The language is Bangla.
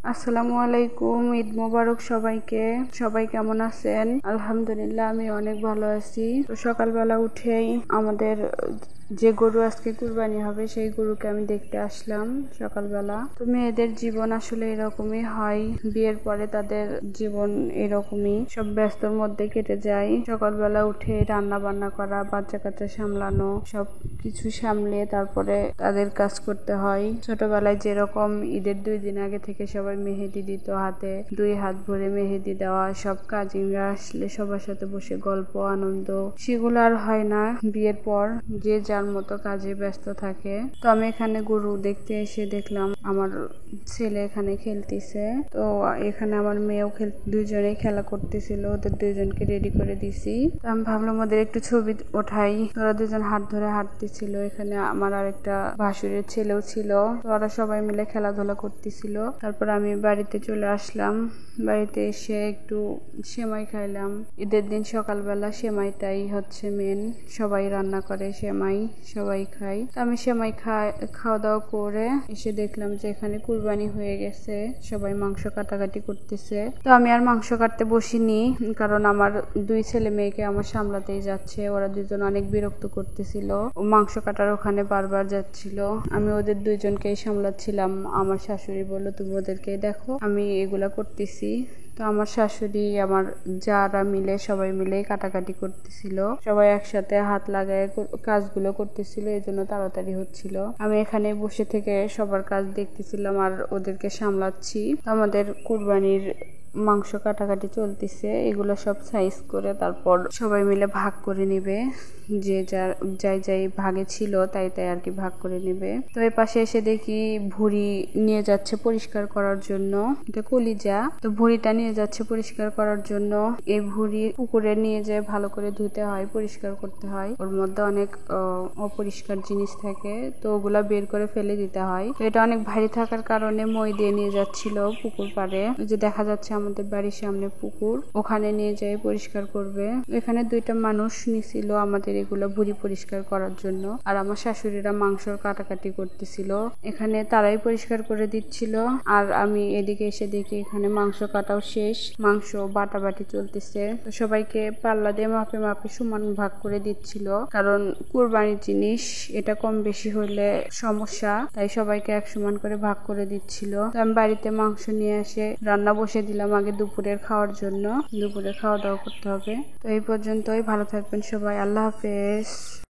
আসসালামু আলাইকুম। ঈদ মোবারক সবাইকে। সবাই কেমন আছেন? আলহামদুলিল্লাহ, আমি অনেক ভালো আছি। তো সকালবেলা উঠেই আমাদের যে গরু আজকে কুরবানি হবে সেই গরুকে আমি দেখতে আসলাম সকালবেলা। তো মেয়েদের জীবন আসলে এরকমই হয়, বিয়ের পরে তাদের জীবন এরকমই, সব ব্যস্তর মধ্যে কেটে যায়। সকালবেলা উঠে রান্না বান্না করা, বাচ্চা কাচ্চা সামলানো, সব কিছু সামলে তারপরে তাদের কাজ করতে হয়। ছোটবেলায় যেরকম ঈদের 2 দিন আগে থেকে সবাই মেহেদি দিত, হাতে 2 হাত ভরে মেহেদি দেওয়া, সব কাজিনরা আসলে সবার সাথে বসে গল্প আনন্দ, সেগুলো আর হয় না বিয়ের পর। যে যার মতো কাজে ব্যস্ত থাকে। তো আমি এখানে গরু দেখতে এসে দেখলাম আমার ছেলে এখানে খেলতেছে। তো এখানে আমার মেয়েও দুইজনেই খেলা করতেছিল। ওদের দুইজনকে রেডি করে দিছি। তো আমি ভাবলাম ওদের একটু ছবি ওঠাই। ওরা দুজন হাত ধরে হাঁটতেছিল। এখানে আমার আরেকটা ভাসুরের ছেলেও ছিল। তো ওরা সবাই মিলে খেলাধুলা করতেছিল। তারপর আমি বাড়িতে চলে আসলাম। বাড়িতে এসে একটু সেমাই খাইলাম। ঈদের দিন সকালবেলা সেমাইটাই হচ্ছে মেন, সবাই রান্না করে সেমাই, সবাই খাই। তো আমি সেমাই খাওয়া দাওয়া করে এসে দেখলাম যে এখানে কুরবানি হয়ে গেছে, সবাই মাংস কাটাকাটি করতেছে। তো আমি আর মাংস কাটতে বসিনি, কারণ আমার 2 ছেলে মেয়েকে আমার সামলাতেই যাচ্ছে। ওরা দুজন অনেক বিরক্ত করতেছিল, মাংস কাটার ওখানে বারবার যাচ্ছিল। আমি ওদের দুইজনকেই সামলাচ্ছিলাম। আমার শাশুড়ি বলল, তুমি ওদেরকে দেখো, আমি এগুলা করতেছি। তো আমার শাশুড়ি আমার যারা মিলে সবাই মিলে কাটাকাটি করতেছিল, সবাই একসাথে হাত লাগায় কাজগুলো করতেছিল, এই জন্য তাড়াতাড়ি হচ্ছিল। আমি এখানে বসে থেকে সবার কাজ দেখতেছিলাম আর ওদেরকে সামলাচ্ছি। আমাদের কুরবানির মাংস কাটাকাটি চলতেছে, এগুলো সব সাইজ করে তারপর সবাই মিলে ভাগ করে নিবে। যে যাই ভাগে ছিল তাই আর কি ভাগ করে নিবে। তো এই পাশে এসে দেখি ভুঁড়ি নিয়ে যাচ্ছে পরিষ্কার করার জন্য। এটা কলিজা। তো ভুঁড়িটা নিয়ে যাচ্ছে পরিষ্কার করার জন্য। এই ভুঁড়ি পুকুরে নিয়ে যেয়ে ভালো করে ধুতে হয়, পরিষ্কার করতে হয়। ওর মধ্যে অনেক অপরিষ্কার জিনিস থাকে, তো ওগুলা বের করে ফেলে দিতে হয়। তো এটা অনেক ভারী থাকার কারণে মই দিয়ে নিয়ে যাচ্ছিল পুকুর পাড়ে। যে দেখা যাচ্ছে আমাদের বাড়ির সামনে পুকুর, ওখানে নিয়ে যেয়ে পরিষ্কার করবে। এখানে 2টা মানুষ নিছিল আমাদের এগুলো ভুঁড়ি পরিষ্কার করার জন্য। আর আমার শাশুড়িরা মাংসর কাটাকাটি করতেছিল। এখানে তারাই পরিষ্কার করে দিচ্ছিল। আর আমি এদিকে এসে দেখি এখানে মাংস কাটাও শেষ, মাংস বাটাবাটি চলতেছে। তো সবাইকে পাল্লা দিয়ে মাপে মাপে সমান ভাগ করে দিচ্ছিল, কারণ কুরবানির জিনিস, এটা কম বেশি হলে সমস্যা, তাই সবাইকে এক সমান করে ভাগ করে দিচ্ছিল। তো আমি বাড়িতে মাংস নিয়ে এসে রান্না বসে দিলাম আগে দুপুরের খাওয়ার জন্য। দুপুরে খাওয়া দাওয়া করতে হবে। তো এই পর্যন্তই, ভালো থাকবেন সবাই। আল্লাহ হাফেজ।